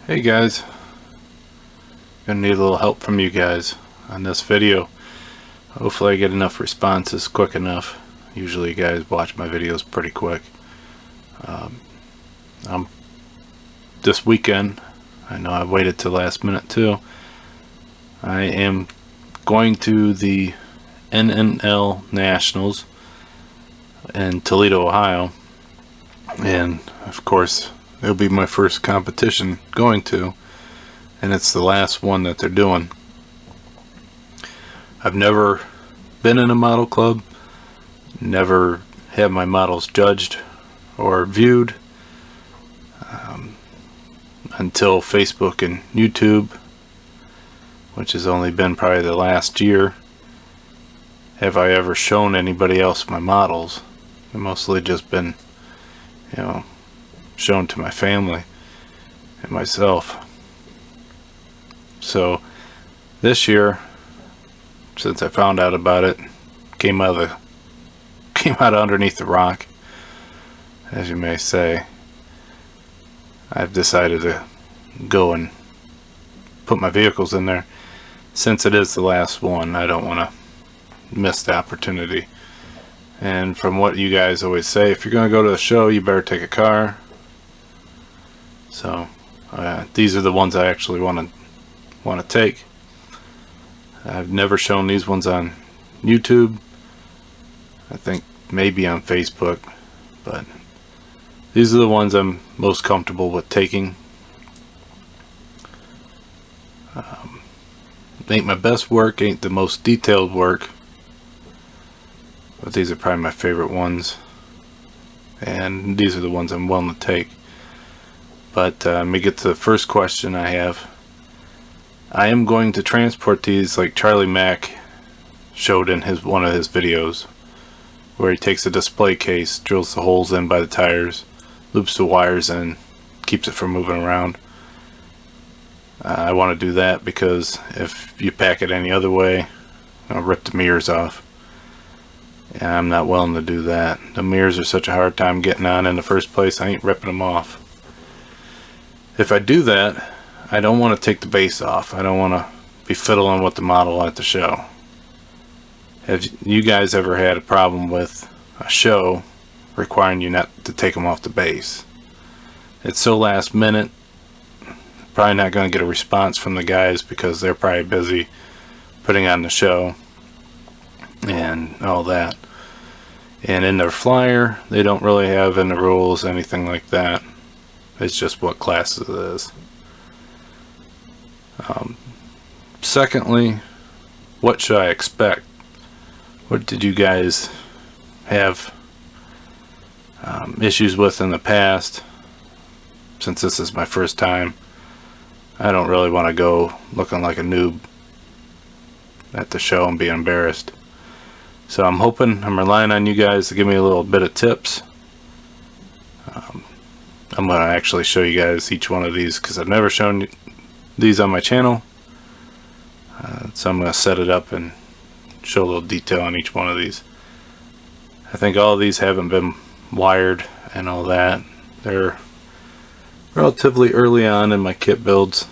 Hey guys, gonna need a little help from you guys on this video. Hopefully I get enough responses quick enough. Usually you guys watch my videos pretty quick. This weekend, I know I waited till last minute too, I am going to the NNL Nationals in Toledo, Ohio, and of course it'll be my first competition going to, and it's the last one that they're doing. I've never been in a model club, never had my models judged or viewed until Facebook and YouTube, which has only been probably the last year. Have I ever shown anybody else my models? They've mostly just been, shown to my family and myself. So this year, since I found out about it, came out underneath the rock, as you may say, I've decided to go and put my vehicles in there. Since it is the last one, I don't want to miss the opportunity. And from what you guys always say, if you're going to go to the show, you better take a car. So these are the ones I actually want to take. I've never shown these ones on YouTube. I think maybe on Facebook, but these are the ones I'm most comfortable with taking. Ain't my best work, ain't the most detailed work, but these are probably my favorite ones, and these are the ones I'm willing to take. But let me get to the first question I have. I am going to transport these like Charlie Mack showed in one of his videos, where he takes a display case, drills the holes in by the tires, loops the wires in, keeps it from moving around. I want to do that because if you pack it any other way, it'll rip the mirrors off. And I'm not willing to do that. The mirrors are such a hard time getting on in the first place, I ain't ripping them off. If I do that, I don't want to take the base off. I don't want to be fiddling with the model at the show. Have you guys ever had a problem with a show requiring you not to take them off the base? It's so last minute. Probably not going to get a response from the guys because they're probably busy putting on the show and all that. And in their flyer, they don't really have in the rules anything like that. It's just what classes it is. Secondly, what should I expect? What did you guys have issues with in the past? Since this is my first time, I don't really want to go looking like a noob at the show and be embarrassed. So I'm relying on you guys to give me a little bit of tips. I'm going to actually show you guys each one of these because I've never shown these on my channel. So I'm going to set it up and show a little detail on each one of these. I think all of these haven't been wired and all that. They're relatively early on in my kit builds.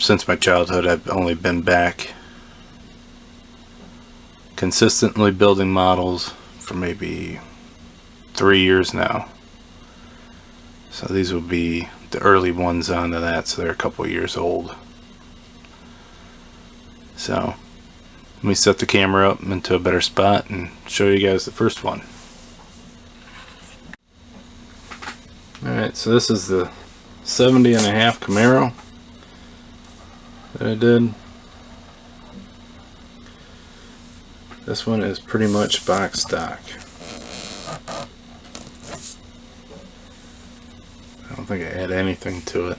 Since my childhood, I've only been back consistently building models for maybe 3 years now. So these will be the early ones onto that, so they're a couple years old. So let me set the camera up into a better spot and show you guys the first one. Alright, so this is the 70.5 Camaro that I did. This one is pretty much box stock. I don't think I add anything to it.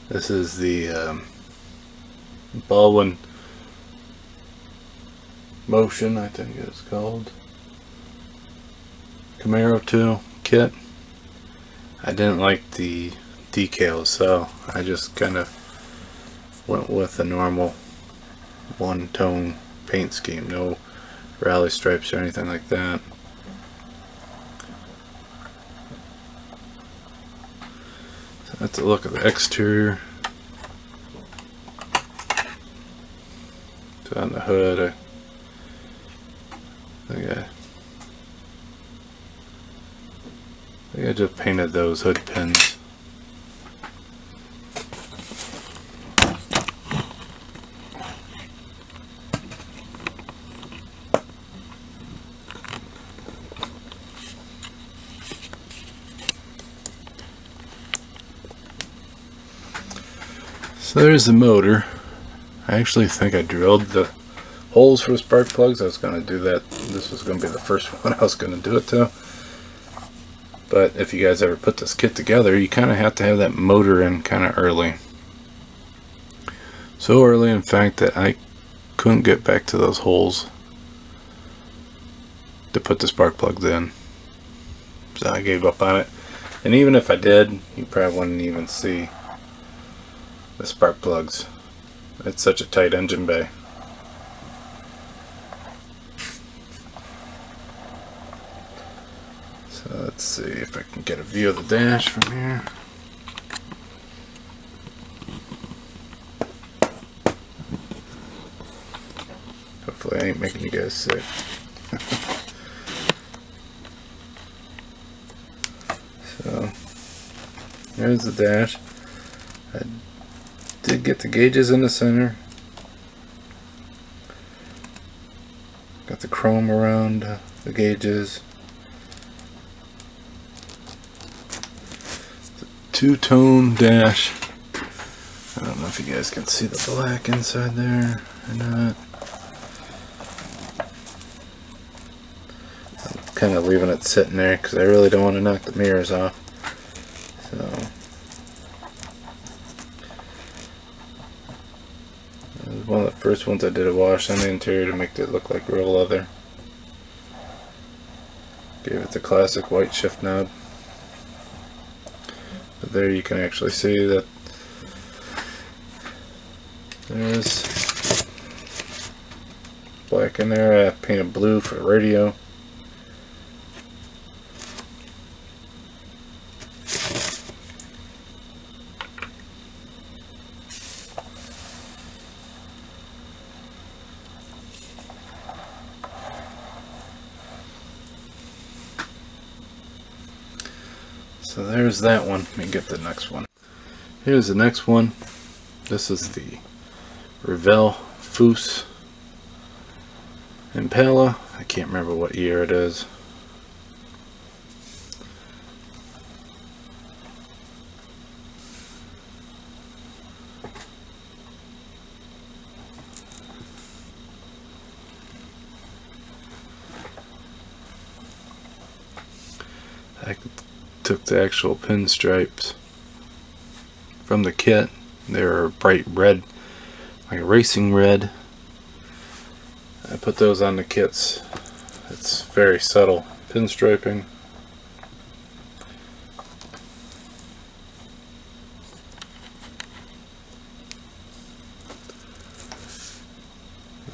This is the Baldwin Motion, I think it's called. Camaro 2 kit. I didn't like the decals, so I just kind of went with a normal one-tone paint scheme, no rally stripes or anything like that. So that's a look at the exterior. So on the hood, I think I just painted those hood pins. So there's the motor. I actually think I drilled the holes for spark plugs. I was going to do that. This was going to be the first one I was going to do it to. But if you guys ever put this kit together, you kind of have to have that motor in kind of early. So early, in fact, that I couldn't get back to those holes to put the spark plugs in. So I gave up on it. And even if I did, you probably wouldn't even see the spark plugs. It's such a tight engine bay. So let's see if I can get a view of the dash from here. Hopefully I ain't making you guys sick. So there's the dash. I did get the gauges in the center. Got the chrome around the gauges. Two-tone dash. I don't know if you guys can see the black inside there or not. I'm kind of leaving it sitting there because I really don't want to knock the mirrors off. So one of the first ones I did a wash on the interior to make it look like real leather. Gave it the classic white shift knob. But there you can actually see that there's black in there. I painted blue for radio. So there's that one. Let me get the next one. Here's the next one. This is the Ravel Foose Impala. I can't remember what year it is. I took the actual pinstripes from the kit. They were bright red, like a racing red. I put those on the kits. It's very subtle pinstriping.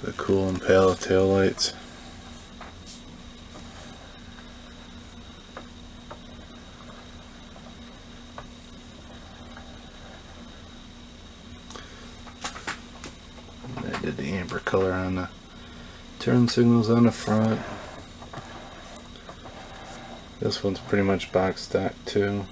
The cool Impala taillights. I did the amber color on the turn signals on the front. This one's pretty much box stock too.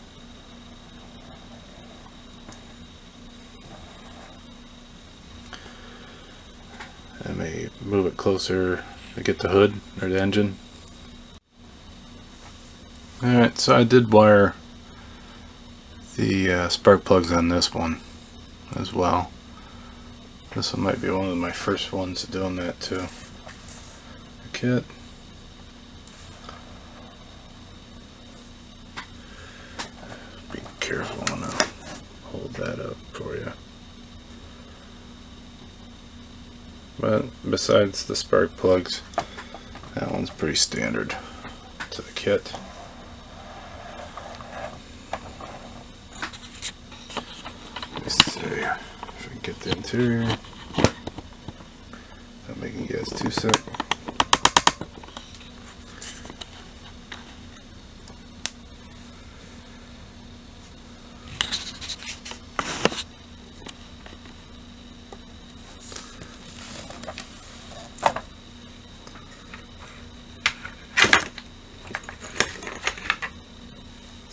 I may move it closer to get the hood or the engine. Alright, so I did wire the spark plugs on this one as well. This one might be one of my first ones doing that too. The kit. Be careful when I hold that up for you. But besides the spark plugs, that one's pretty standard to the kit. Let me see if I can get the interior. Let me I can guess 2 seconds.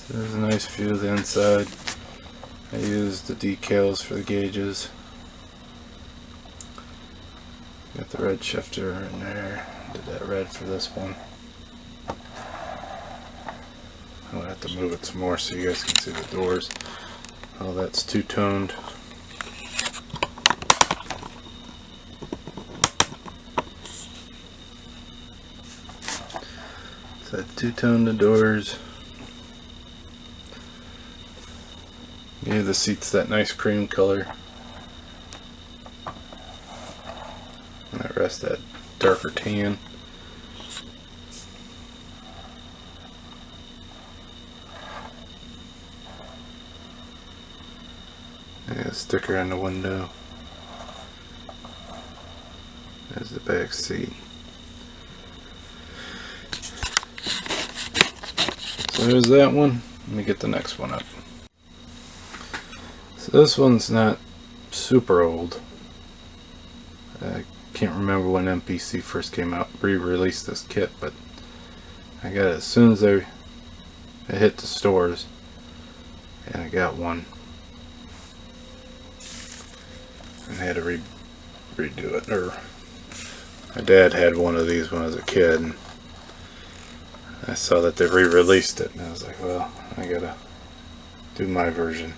There's a nice view of the inside. I used the decals for the gauges. Got the red shifter in there. Did that red for this one. I'm gonna have to move it some more so you guys can see the doors. Oh, that's two-toned. So two-toned the doors. Yeah, the seat's that nice cream color. And that rest that darker tan. Yeah, sticker on the window. There's the back seat. So there's that one. Let me get the next one up. So this one's not super old. I can't remember when MPC first came out, re-released this kit, but I got it as soon as it hit the stores, and I got one. And I had to redo it. Or my dad had one of these when I was a kid, and I saw that they re-released it, and I was like, well, I gotta do my version.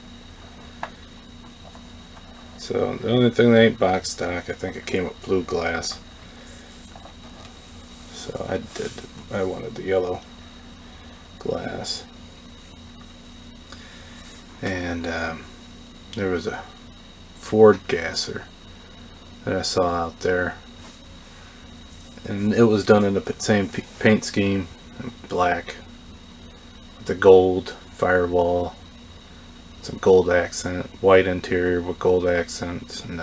So the only thing that ain't box stock, I think it came with blue glass. So I wanted the yellow glass. And there was a Ford gasser that I saw out there. And it was done in the same paint scheme, black, with the gold firewall. Some gold accent, white interior with gold accents, and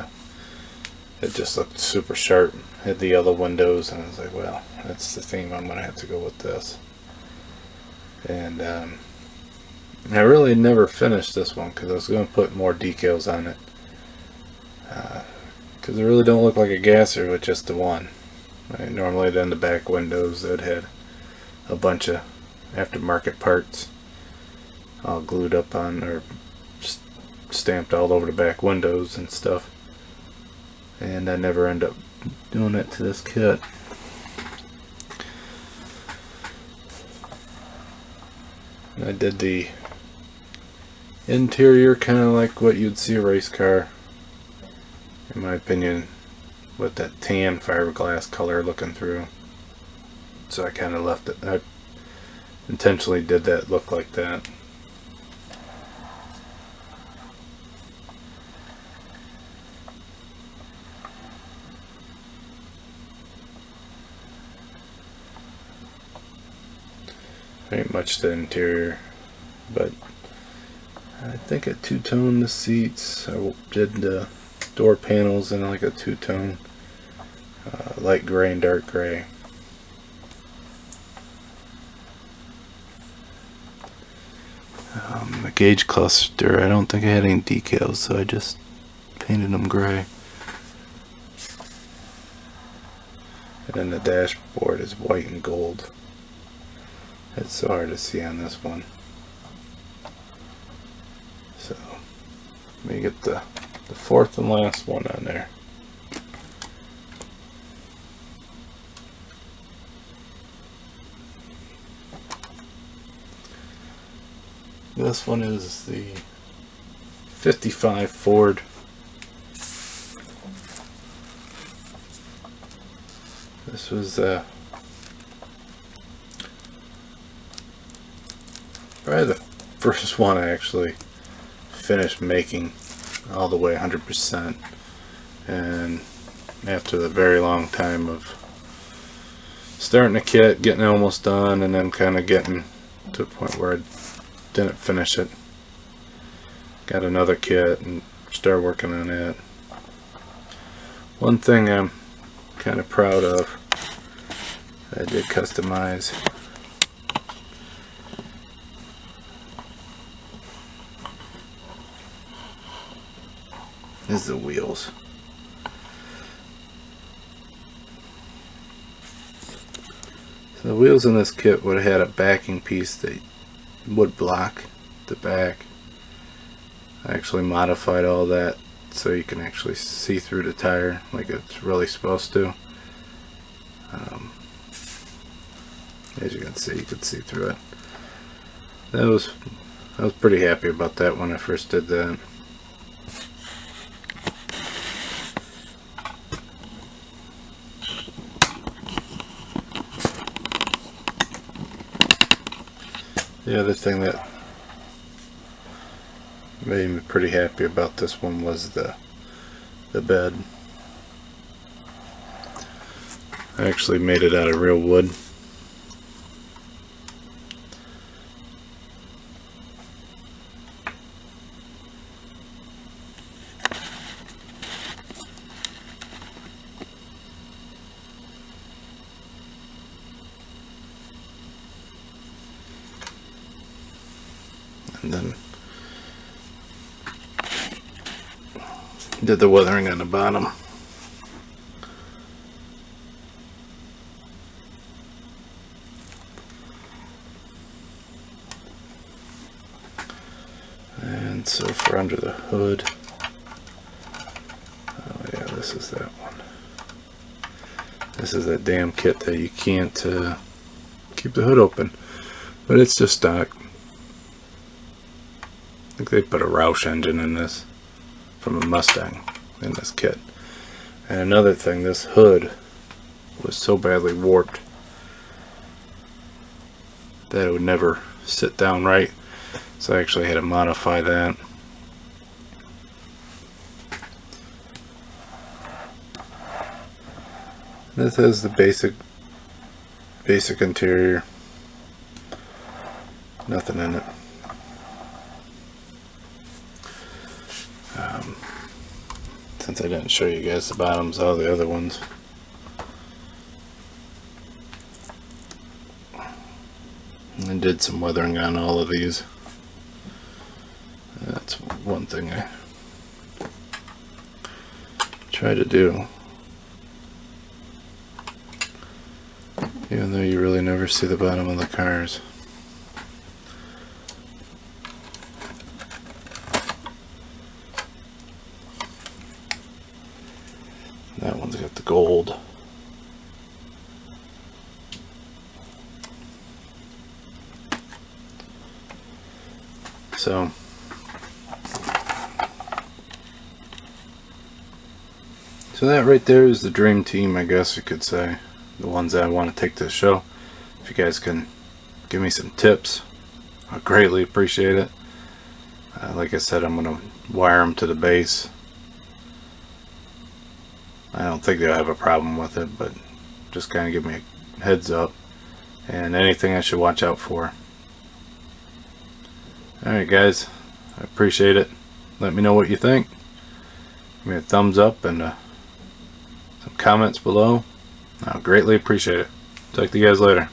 it just looked super sharp. Had the yellow windows, and I was like, well, that's the theme. I'm gonna have to go with this. And I really never finished this one because I was going to put more decals on it, because it really don't look like a gasser with just the one. Right? Normally, then the back windows that had a bunch of aftermarket parts all glued up on, or stamped all over the back windows and stuff, and I never end up doing that to this kit. And I did the interior kind of like what you'd see a race car, in my opinion, with that tan fiberglass color looking through. So I kind of left it. I intentionally did that look like that. Ain't much the interior, but I think I two-toned the seats. I did the door panels in like a two-tone, light gray and dark gray. The gauge cluster, I don't think I had any decals, so I just painted them gray. And then the dashboard is white and gold. It's so hard to see on this one. So let me get the fourth and last one on there. This one is the 55 Ford. This was probably the first one I actually finished making all the way 100%, and after the very long time of starting a kit, getting it almost done, and then kind of getting to a point where I didn't finish it, got another kit and started working on it. One thing I'm kind of proud of. I did customize. This is the wheels. So the wheels in this kit would have had a backing piece that would block the back. I actually modified all that so you can actually see through the tire like it's really supposed to. As you can see through it. I was pretty happy about that when I first did that. The other thing that made me pretty happy about this one was the bed. I actually made it out of real wood. And then did the weathering on the bottom. And so for under the hood, oh yeah, this is that one. This is that damn kit that you can't keep the hood open, but it's just stock. I think they put a Roush engine in this from a Mustang in this kit. And another thing, this hood was so badly warped that it would never sit down right, so I actually had to modify that. This has the basic interior, nothing in it. Since I didn't show you guys the bottoms of the other ones. I did some weathering on all of these. That's one thing I try to do. Even though you really never see the bottom of the cars. That one's got the gold. So that right there is the dream team, I guess you could say. The ones that I want to take to the show. If you guys can give me some tips, I'd greatly appreciate it. Like I said, I'm going to wire them to the base. I don't think they'll have a problem with it, but just kind of give me a heads up and anything I should watch out for. Alright guys, I appreciate it. Let me know what you think. Give me a thumbs up and some comments below. I'll greatly appreciate it. Talk to you guys later.